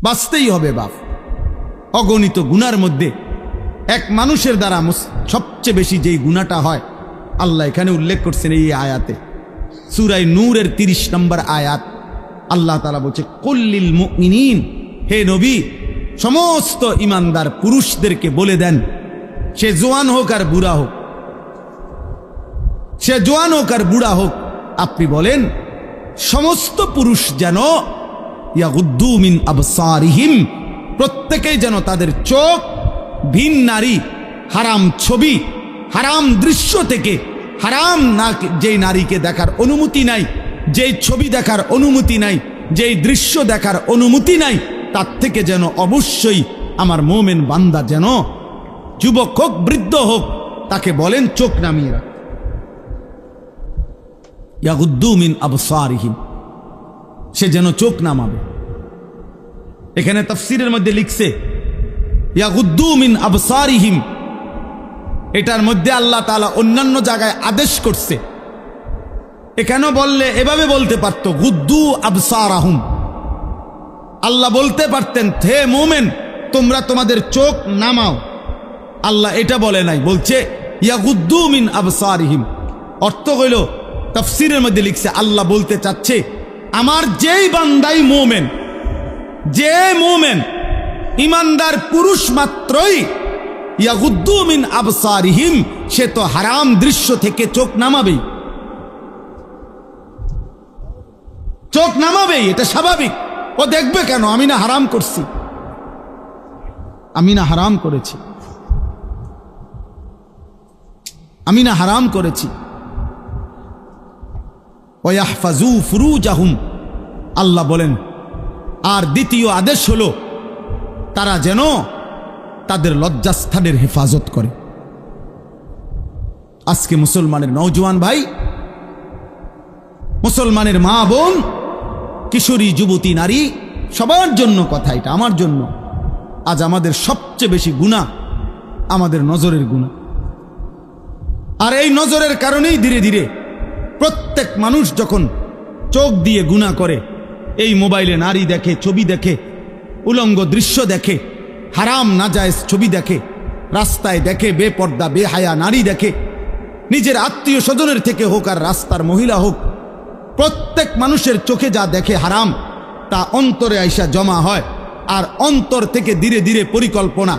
বাঁচতেই হবে বাপ। অগণিত গুনার মধ্যে এক মানুষের দ্বারা সবচেয়ে বেশি যেই গুনাহটা হয় আল্লাহ এখানে উল্লেখ করছেন এই আয়াতে, সূরা নূরের 30 নম্বর আয়াত। আল্লাহ তাআলা বলছে, কুল্লিল মুমিনিন, হে নবী সমস্ত ইমানদার পুরুষদেরকে বলে দেন, সে জওয়ান হোক আর বুড়া হোক, সে জওয়ান হোক আর বুড়া হোক, আপনি বলেন সমস্ত পুরুষ যেন ইয়াগুদ্দু মিন আবসারিহিম, প্রত্যেকেই যেন তাদের চোখ ভিন নারী, হারাম ছবি, হারাম দৃশ্য থেকে, হারাম না যেই নারীকে দেখার অনুমতি নাই, যেই ছবি দেখার অনুমতি নাই, যেই দৃশ্য দেখার অনুমতি নাই, তার থেকে যেন অবশ্যই আমার মোমেন বান্দা যেন যুবক হোক বৃদ্ধ হোক তাকে বলেন চোখ নামিয়ে রাখ। ইয়াগুদ্দু মিন আবসারিহিম, সে যেন চোখ নামাবে। এখানে তাফসীরের মধ্যে লিখছে ইয়াগুদ্দু মিন আবসারিহিম, এটার মধ্যে আল্লাহ তাআলা অন্যান্য জায়গায় আদেশ করছে। এখানে বললে এভাবে বলতে পারতো, গুদ্দু আবসারাহুম, আল্লাহ বলতে পারতেন হে মুমিন তোমরা তোমাদের চোখ নামাও। আল্লাহ এটা বলে নাই, বলছে ইয়াগুদ্দু মিন আবসারিহিম। অর্থ হইল তাফসীরের মধ্যে লিখছে আল্লাহ বলতে চাচ্ছে আমার যেই বান্দাই মুমিন, যে মুমিন ইমানদার পুরুষ মাত্রই ইয়াগুদ্দু মিন আবসারিহিম, সে তো হারাম দৃশ্য থেকে চোখ নামাবেই, চোখ নামাবেই, এটা স্বাভাবিক। ও দেখবে কেন? আমি না হারাম করছি, আমি না হারাম করেছি, আমি না হারাম করেছি। ওয়াহফাজু ফুরুজাহুম, আল্লাহ বলেন আর দ্বিতীয় আদেশ হলো তারা যেন তাদের লজ্জাস্থানের হেফাজত করে। আজকে মুসলমানের নওজোয়ান ভাই, মুসলমানের মা বোন, কিশোরী যুবতী নারী, সবার জন্য কথা এটা, আমার জন্য। আজ আমাদের সবচেয়ে বেশি গুনাহ আমাদের নজরের গুনাহ, আর এই নজরের কারণেই ধীরে ধীরে প্রত্যেক মানুষ যখন চোখ দিয়ে গুনাহ করে, এই মোবাইলে নারী দেখে, ছবি দেখে, উলঙ্গ দৃশ্য দেখে, হারাম নাজায়েজ ছবি দেখে, রাস্তায় দেখে বেপর্দা বেহায়া নারী দেখে, নিজের আত্মীয় স্বজনের থেকে হোক আর রাস্তার মহিলা হোক, প্রত্যেক মানুষের চোখে যা দেখে হারাম তা অন্তরে আইসা জমা হয়। আর অন্তর থেকে ধীরে ধীরে পরিকল্পনা,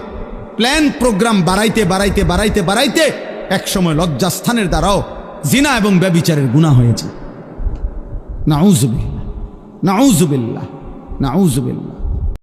প্ল্যান, প্রোগ্রাম বাড়াইতে বাড়াইতে বাড়াইতে বাড়াইতে একসময় লজ্জাস্থানের দ্বারাও জিনা এবং ব্যভিচারের গুনাহ হয়েছে। নাউযুবিল্লাহ, নাউযুবিল্লাহ, নাউযুবিল্লাহ।